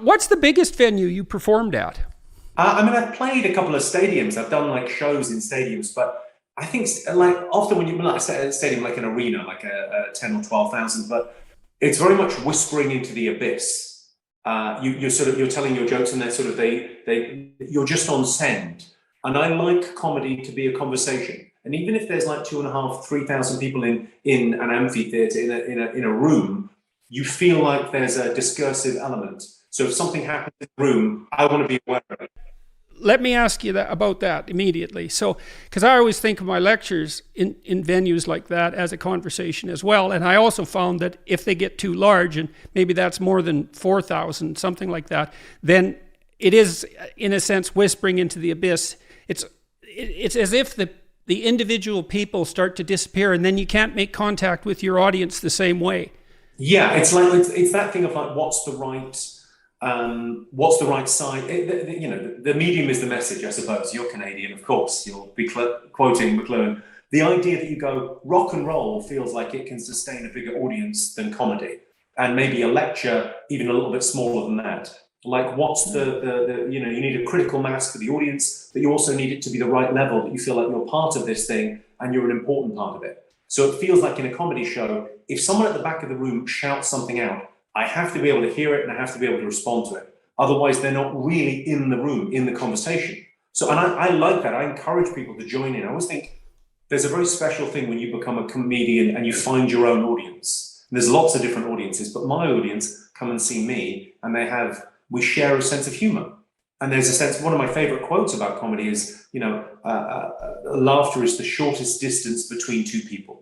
What's the biggest venue you performed at? I mean, I've played a couple of stadiums. I've done like shows in stadiums, but I think like often when you like a stadium, like an arena, like a 10 or 12,000, but it's very much whispering into the abyss. You're telling your jokes, and they're sort of you're just on send. And I like comedy to be a conversation. And even if there's like 2,500, 3,000 people in an amphitheater in a room, you feel like there's a discursive element. So if something happens in the room, I want to be aware of it. Let me ask you about that immediately. So, because I always think of my lectures in venues like that as a conversation as well. And I also found that if they get too large, and maybe that's more than 4,000, something like that, then it is, in a sense, whispering into the abyss. It's as if the individual people start to disappear, and then you can't make contact with your audience the same way. Yeah, it's like it's that thing of like, what's the right side? The medium is the message, I suppose. You're Canadian, of course. You'll be quoting McLuhan. The idea that you go, rock and roll feels like it can sustain a bigger audience than comedy, and maybe a lecture even a little bit smaller than that. Like, what's you need a critical mass for the audience, but you also need it to be the right level that you feel like you're part of this thing and you're an important part of it. So it feels like in a comedy show, if someone at the back of the room shouts something out, I have to be able to hear it and I have to be able to respond to it. Otherwise, they're not really in the room, in the conversation. So, and I like that. I encourage people to join in. I always think there's a very special thing when you become a comedian and you find your own audience. And there's lots of different audiences, but my audience come and see me, and we share a sense of humor. And there's a sense, one of my favorite quotes about comedy is, laughter is the shortest distance between two people.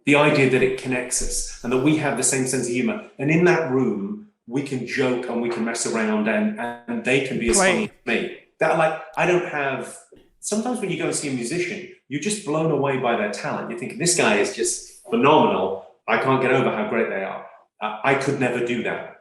The idea that it connects us and that we have the same sense of humor. And in that room, we can joke and we can mess around, and they can be as funny as me. Sometimes when you go and see a musician, you're just blown away by their talent. You think, this guy is just phenomenal. I can't get over how great they are. I could never do that.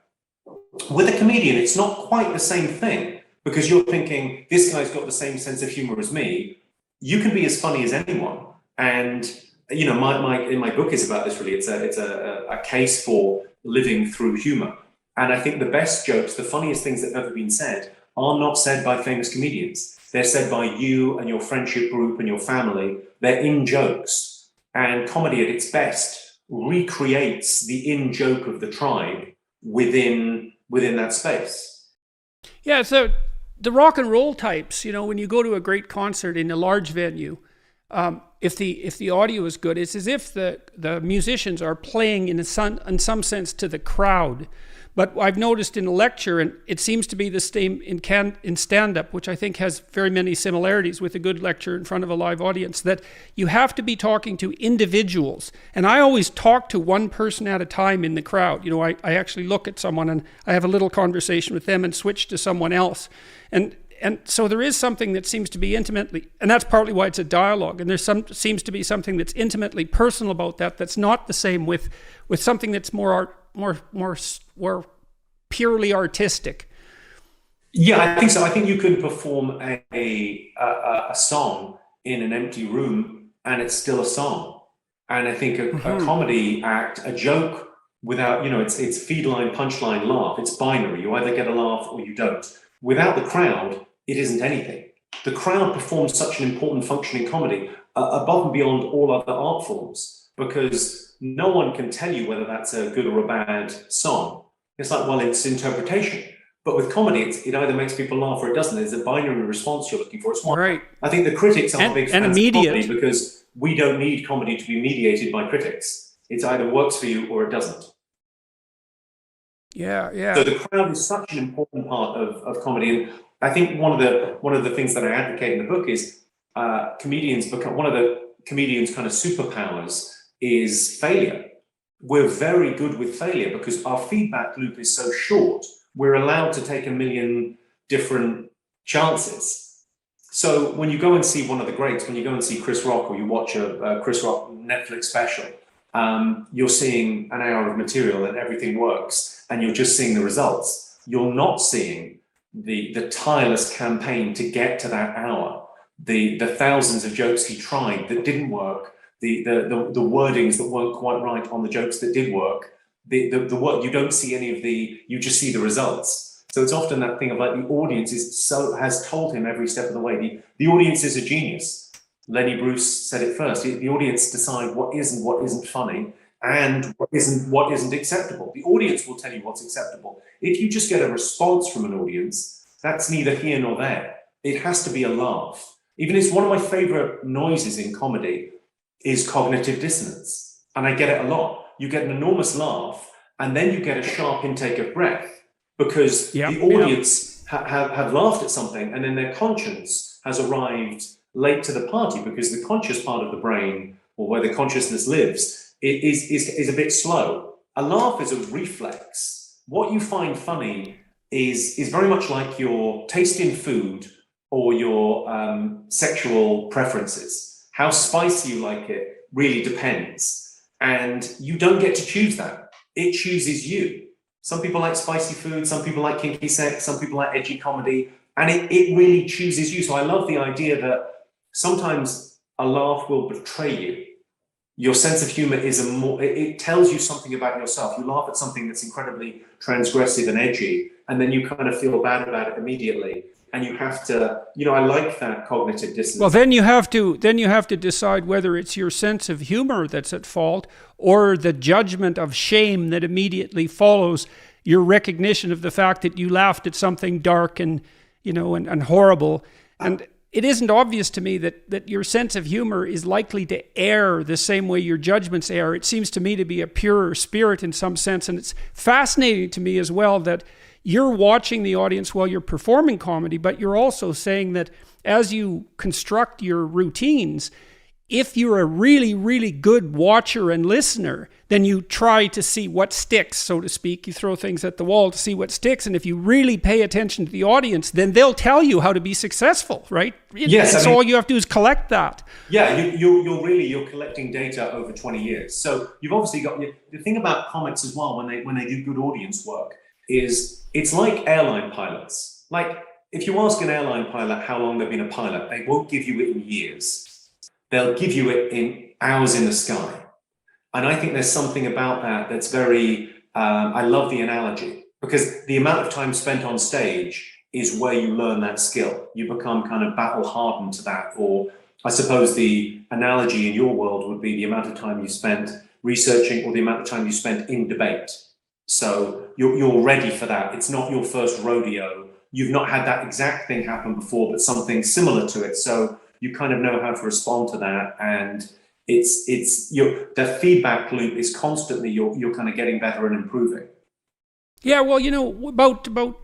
With a comedian, it's not quite the same thing, because you're thinking, this guy's got the same sense of humor as me. You can be as funny as anyone. And, my book is about this, really. It's a case for living through humor. And I think the best jokes, the funniest things that have ever been said, are not said by famous comedians. They're said by you and your friendship group and your family. They're in-jokes. And comedy at its best recreates the in-joke of the tribe within that space. Yeah, so the rock and roll types, when you go to a great concert in a large venue, if the audio is good, it's as if the musicians are playing in some sense to the crowd. But I've noticed in a lecture, and it seems to be the same in stand-up, which I think has very many similarities with a good lecture in front of a live audience, that you have to be talking to individuals. And I always talk to one person at a time in the crowd. I actually look at someone and I have a little conversation with them and switch to someone else. And so there is something that seems to be intimately, and that's partly why it's a dialogue, and seems to be something that's intimately personal about that, that's not the same with something that's more purely artistic. Yeah, I think so. I think you can perform a song in an empty room and it's still a song. And I think a comedy act, a joke without, it's feedline, punchline, laugh. It's binary. You either get a laugh or you don't. Without the crowd, it isn't anything. The crowd performs such an important function in comedy, above and beyond all other art forms, because no one can tell you whether that's a good or a bad song. It's like, well, it's interpretation. But with comedy, it either makes people laugh or it doesn't. There's a binary response you're looking for. It's one. Right. I think the critics are big fans of immediate. comedy, because we don't need comedy to be mediated by critics. It either works for you or it doesn't. Yeah. So the crowd is such an important part of comedy. And I think one of the things that I advocate in the book is one of the comedians' kind of superpowers is failure. We're very good with failure because our feedback loop is so short. We're allowed to take a million different chances. So when you go and see one of the greats, when you go and see Chris Rock, or you watch a Chris Rock Netflix special, you're seeing an hour of material and everything works, and you're just seeing the results. You're not seeing the tireless campaign to get to that hour, the thousands of jokes he tried that didn't work, the wordings that weren't quite right on the jokes that did work, the work. You don't see any of you just see the results. So it's often that thing of like the audience has told him every step of the way. The audience is a genius. Lenny Bruce said it first. The audience decide what is and what isn't funny and what isn't acceptable. The audience will tell you what's acceptable. If you just get a response from an audience, that's neither here nor there. It has to be a laugh. Even it's one of my favorite noises in comedy is cognitive dissonance. And I get it a lot. You get an enormous laugh and then you get a sharp intake of breath because the audience have laughed at something and then their conscience has arrived late to the party because the conscious part of the brain, or where the consciousness lives, is a bit slow. A laugh is a reflex. What you find funny is very much like your taste in food or your sexual preferences. How spicy you like it really depends. And you don't get to choose that. It chooses you. Some people like spicy food, some people like kinky sex, some people like edgy comedy, and it really chooses you. So I love the idea that sometimes a laugh will betray you. Your sense of humor it tells you something about yourself. You laugh at something that's incredibly transgressive and edgy, and then you kind of feel bad about it immediately. And you have to, I like that cognitive dissonance. Well, then you have to decide whether it's your sense of humor that's at fault or the judgment of shame that immediately follows your recognition of the fact that you laughed at something dark and, and horrible. And it isn't obvious to me that your sense of humor is likely to err the same way your judgments err. It seems to me to be a purer spirit in some sense. And it's fascinating to me as well that you're watching the audience while you're performing comedy, but you're also saying that as you construct your routines, if you're a really, really good watcher and listener, then you try to see what sticks, so to speak. You throw things at the wall to see what sticks. And if you really pay attention to the audience, then they'll tell you how to be successful, right? Yes. So all you have to do is collect that. Yeah, you're collecting data over 20 years. So you've obviously got, the thing about comics as well, when they do good audience work, is it's like airline pilots. Like if you ask an airline pilot how long they've been a pilot, they won't give you it in years. They'll give you it in hours in the sky. And I think there's something about that that's very, I love the analogy, because the amount of time spent on stage is where you learn that skill. You become kind of battle hardened to that. Or I suppose the analogy in your world would be the amount of time you spent researching or the amount of time you spent in debate. So you're ready for that. It's not your first rodeo. You've not had that exact thing happen before, but something similar to it. So you kind of know how to respond to that. And the feedback loop is constantly, you're kind of getting better and improving. Yeah, well, about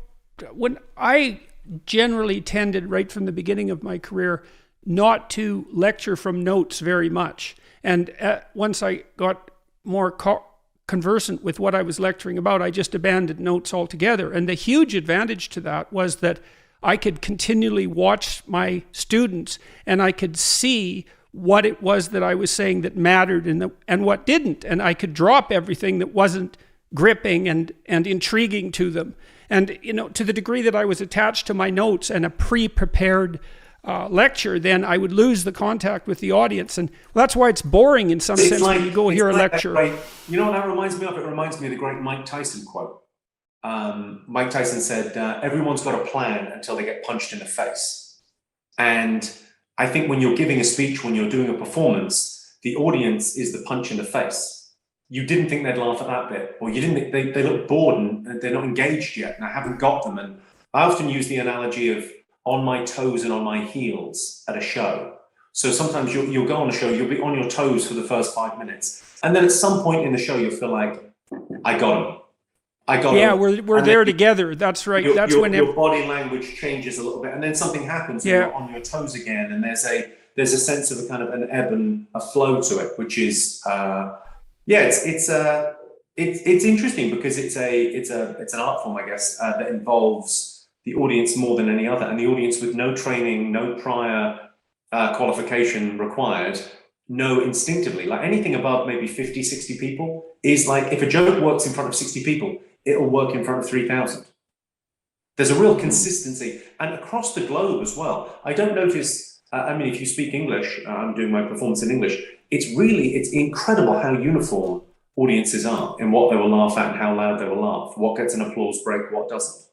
when I generally tended right from the beginning of my career not to lecture from notes very much. And once I got more conversant with what I was lecturing about, I just abandoned notes altogether. And the huge advantage to that was that I could continually watch my students and I could see what it was that I was saying that mattered and what didn't. And I could drop everything that wasn't gripping and intriguing to them. And, to the degree that I was attached to my notes and a pre-prepared lecture, then I would lose the contact with the audience. And that's why it's boring in some sense when you go hear a lecture. You know what that reminds me of? It reminds me of the great Mike Tyson quote. Mike Tyson said, everyone's got a plan until they get punched in the face. And I think when you're giving a speech, when you're doing a performance, the audience is the punch in the face. You didn't think they'd laugh at that bit, or you didn't think they look bored and they're not engaged yet, and I haven't got them. And I often use the analogy of on my toes and on my heels at a show. So sometimes you'll go on a show, you'll be on your toes for the first 5 minutes. And then at some point in the show, you'll feel like, I got him. Yeah, we're there together. That's right. That's when your body language changes a little bit, and then something happens. Yeah. You're on your toes again, and there's a sense of a kind of an ebb and a flow to it, which is it's interesting because it's an art form, I guess, that involves the audience more than any other, and the audience with no training, no prior qualification required, know instinctively. Like anything above maybe 50, 60 people is like, if a joke works in front of 60 people, it'll work in front of 3,000. There's a real consistency, and across the globe as well. I don't notice, if you speak English, I'm doing my performance in English, it's incredible how uniform audiences are in what they will laugh at and how loud they will laugh, what gets an applause break, what doesn't.